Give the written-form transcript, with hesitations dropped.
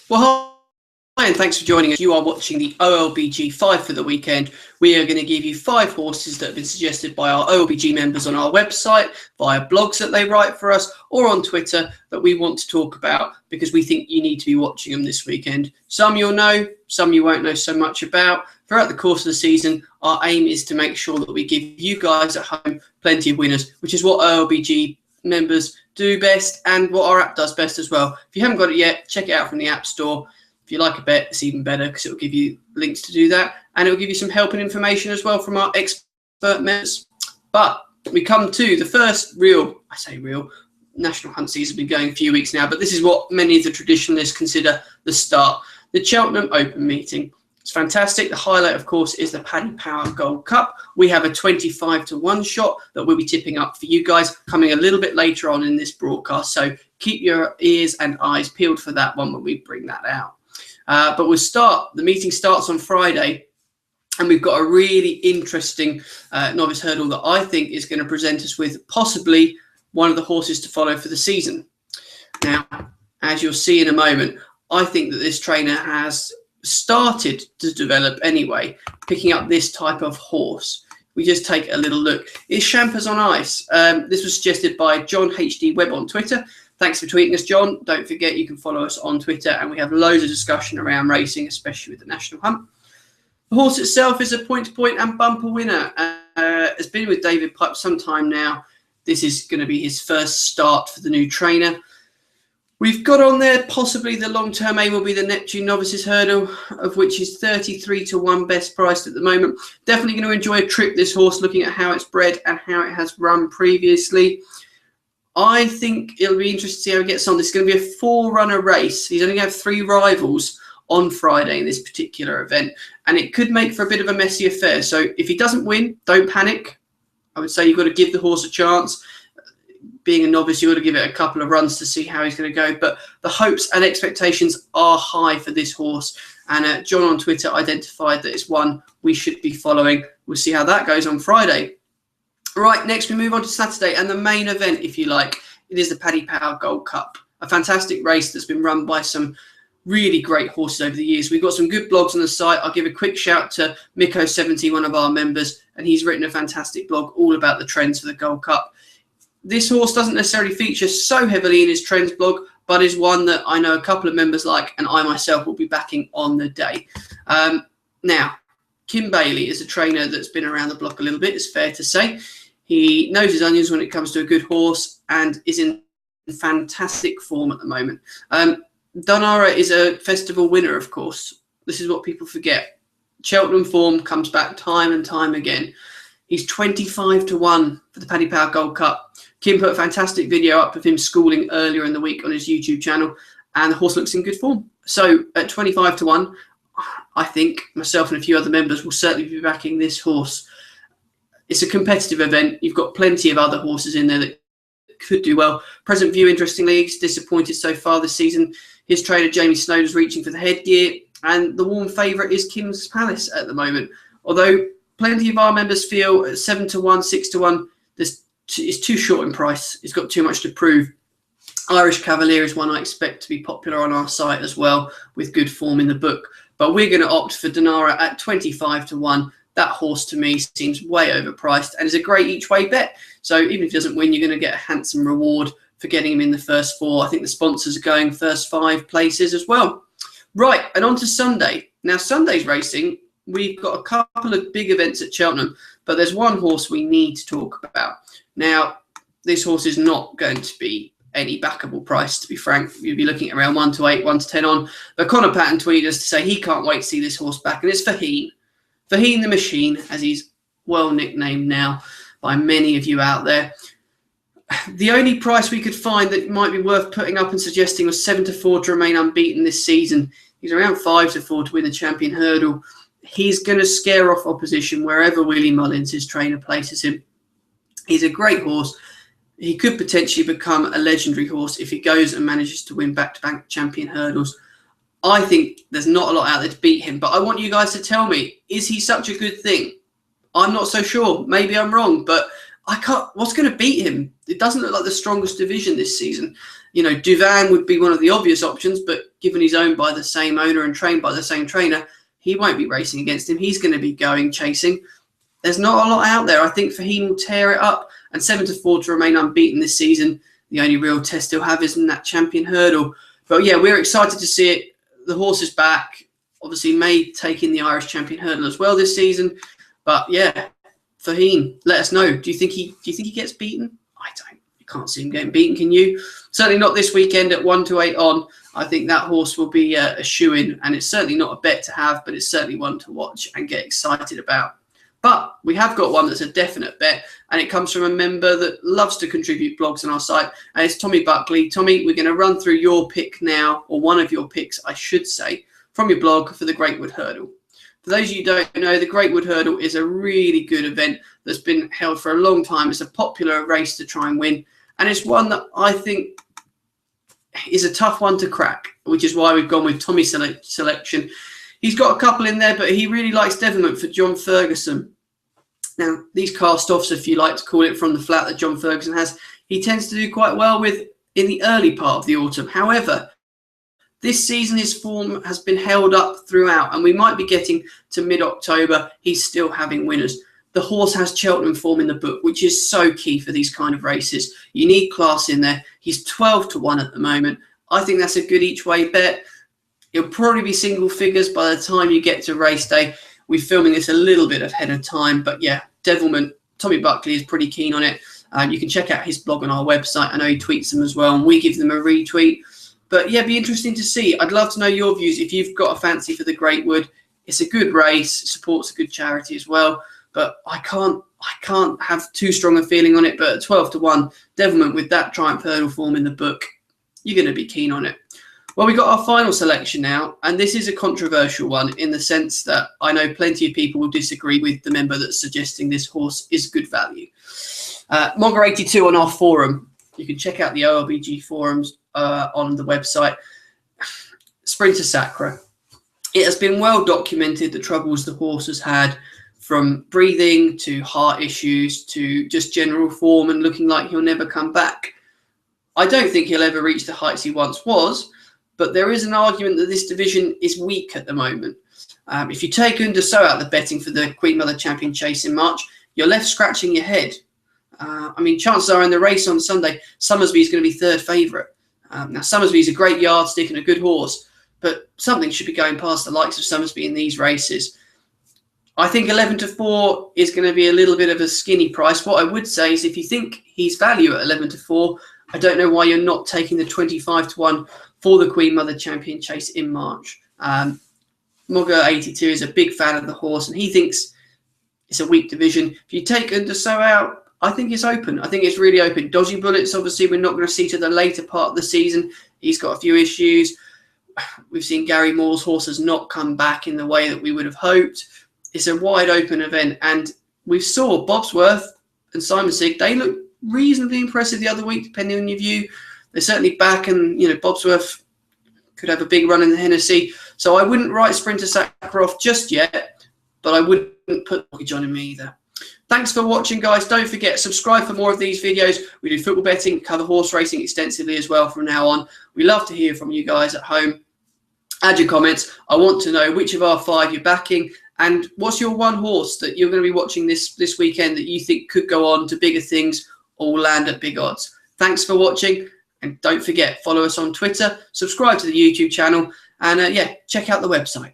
Well, hi, and thanks for joining us. You are watching the OLBG 5 for the weekend. We are going to give you 5 horses that have been suggested by our OLBG members on our website, via blogs that they write for us, or on Twitter that we want to talk about because we think you need to be watching them this weekend. Some you'll know, some you won't know so much about. Throughout the course of the season, our aim is to make sure that we give you guys at home plenty of winners, which is what OLBG members do best and what our app does best as well. If you haven't got it yet, check it out from the App Store. If you like a bet, it's even better because it will give you links to do that, and it will give you some help and information as well from our expert members. But we come to the first real national hunt season. Been going a few weeks now, but this is what many of the traditionalists consider the start. The Cheltenham Open meeting. It's fantastic. The highlight, of course, is the Paddy Power Gold Cup. We have a 25-1 shot that we'll be tipping up for you guys coming a little bit later on in this broadcast. So keep your ears and eyes peeled for that one when we bring that out. But we'll start. The meeting starts on Friday, and we've got a really interesting novice hurdle that I think is going to present us with possibly one of the horses to follow for the season. Now, as you'll see in a moment, I think that this trainer has started to develop anyway, picking up this type of horse. We just take a little look. It's Champers on Ice. This was suggested by John HD Webb on Twitter. Thanks for tweeting us, John. Don't forget you can follow us on Twitter, and we have loads of discussion around racing, especially with the National Hunt. The horse itself is a point-to-point and bumper winner. Has been with David Pipe some time now. This is going to be his first start for the new trainer. We've got on there possibly the long-term aim will be the Neptune Novices Hurdle, of which is 33-1 best priced at the moment. Definitely going to enjoy a trip, this horse, looking at how it's bred and how it has run previously. I think it'll be interesting to see how he gets on. This is going to be a 4-runner race. He's only going to have 3 rivals on Friday in this particular event, and it could make for a bit of a messy affair. So if he doesn't win, don't panic. I would say you've got to give the horse a chance. Being a novice, you've got to give it a couple of runs to see how he's going to go. But the hopes and expectations are high for this horse. And John on Twitter identified that it's one we should be following. We'll see how that goes on Friday. Right, next we move on to Saturday and the main event, if you like. It is the Paddy Power Gold Cup, a fantastic race that's been run by some really great horses over the years. We've got some good blogs on the site. I'll give a quick shout to Miko70, one of our members, and he's written a fantastic blog all about the trends for the Gold Cup. This horse doesn't necessarily feature so heavily in his trends blog, but is one that I know a couple of members like, and I myself will be backing on the day. Now, Kim Bailey is a trainer that's been around the block a little bit, it's fair to say. He knows his onions when it comes to a good horse and is in fantastic form at the moment. Donara is a festival winner, of course. This is what people forget. Cheltenham form comes back time and time again. He's 25-1 for the Paddy Power Gold Cup. Kim put a fantastic video up of him schooling earlier in the week on his YouTube channel, and the horse looks in good form. So at 25-1, I think myself and a few other members will certainly be backing this horse. It's a competitive event. You've got plenty of other horses in there that could do well. Present View, interestingly, is disappointed so far this season. His trainer, Jamie Snowden's reaching for the headgear, and the warm favourite is Kim's Palace at the moment. Although plenty of our members feel at 7-1, 6-1, it's too short in price. It's got too much to prove. Irish Cavalier is one I expect to be popular on our site as well, with good form in the book. But we're going to opt for Donara at 25-1. That horse to me seems way overpriced and is a great each way bet. So even if he doesn't win, you're going to get a handsome reward for getting him in the first 4. I think the sponsors are going first 5 places as well. Right, and on to Sunday. Now, Sunday's racing, we've got a couple of big events at Cheltenham, but there's one horse we need to talk about. Now, this horse is not going to be any backable price, to be frank. You'll be looking at around 1-8, 1-10 on. But Connor Patton tweeted us to say he can't wait to see this horse back, and it's Faheen. Faheen the Machine, as he's well nicknamed now by many of you out there. The only price we could find that might be worth putting up and suggesting was 7-4 to remain unbeaten this season. He's around 5-4 to win the Champion Hurdle. He's going to scare off opposition wherever Willie Mullins, his trainer, places him. He's a great horse. He could potentially become a legendary horse if he goes and manages to win back-to-back Champion Hurdles. I think there's not a lot out there to beat him, but I want you guys to tell me, is he such a good thing? I'm not so sure. Maybe I'm wrong, but I can't. What's going to beat him? It doesn't look like the strongest division this season. You know, Duvan would be one of the obvious options, but given he's owned by the same owner and trained by the same trainer, he won't be racing against him. He's going to be going chasing. There's not a lot out there. I think Fahim will tear it up, and 7-4 to remain unbeaten this season. The only real test he'll have is in that champion hurdle. But yeah, we're excited to see it. The horse is back. Obviously, may take in the Irish champion hurdle as well this season. But yeah, Fahim, let us know. Do you think he gets beaten? I don't. You can't see him getting beaten, can you? Certainly not this weekend at 1-8 on. I think that horse will be a shoo-in, and it's certainly not a bet to have, but it's certainly one to watch and get excited about. But we have got one that's a definite bet, and it comes from a member that loves to contribute blogs on our site, and it's Tommy Buckley. Tommy, we're going to run through your pick now, or one of your picks, I should say, from your blog for the Greatwood Hurdle. For those of you who don't know, the Greatwood Hurdle is a really good event that's been held for a long time. It's a popular race to try and win, and it's one that I think is a tough one to crack, which is why we've gone with Tommy's selection. He's got a couple in there, but he really likes Devilment for John Ferguson. Now, these cast-offs, if you like to call it, from the flat that John Ferguson has, he tends to do quite well with in the early part of the autumn. However, this season his form has been held up throughout, and we might be getting to mid-October. He's still having winners. The horse has Cheltenham form in the book, which is so key for these kind of races. You need class in there. He's 12-1 at the moment. I think that's a good each-way bet. It'll probably be single figures by the time you get to race day. We're filming this a little bit ahead of time, but yeah, Devilment, Tommy Buckley is pretty keen on it. You can check out his blog on our website. I know he tweets them as well, and we give them a retweet. But yeah, be interesting to see. I'd love to know your views. If you've got a fancy for the Greatwood, it's a good race. It supports a good charity as well. But I can't have too strong a feeling on it. But at 12-1, Devilment with that Triumph Hurdle form in the book, you're going to be keen on it. Well, we got our final selection now, and this is a controversial one in the sense that I know plenty of people will disagree with the member that's suggesting this horse is good value. Monger82 on our forum. You can check out the OLBG forums on the website. Sprinter Sacre. It has been well documented the troubles the horse has had, from breathing to heart issues to just general form and looking like he'll never come back. I don't think he'll ever reach the heights he once was, but there is an argument that this division is weak at the moment. If you take Underso out the betting for the Queen Mother Champion Chase in March, you're left scratching your head. I mean, chances are in the race on Sunday, Summersby is going to be third favourite. Now, Summersby is a great yardstick and a good horse, but something should be going past the likes of Summersby in these races. I think 11-4 is going to be a little bit of a skinny price. What I would say is if you think he's value at 11-4, I don't know why you're not taking the 25-1 for the Queen Mother Champion Chase in March. Monger82 is a big fan of the horse, and he thinks it's a weak division. If you take Underso out, I think it's open. I think it's really open. Dodgy Bullets, obviously, we're not going to see to the later part of the season. He's got a few issues. We've seen Gary Moore's horse has not come back in the way that we would have hoped. It's a wide open event, and we saw Bobsworth and Simon Sig. They look reasonably impressive the other week, depending on your view. They're certainly back, and Bobsworth could have a big run in the Hennessy. So I wouldn't write Sprinter Sacre off just yet, but I wouldn't put mortgage on him either. Thanks for watching, guys. Don't forget, subscribe for more of these videos. We do football betting, cover horse racing extensively as well from now on. We love to hear from you guys at home. Add your comments. I want to know which of our 5 you're backing, and what's your one horse that you're going to be watching this weekend that you think could go on to bigger things or land at big odds. Thanks for watching, and don't forget, follow us on Twitter, subscribe to the YouTube channel, and yeah, check out the website.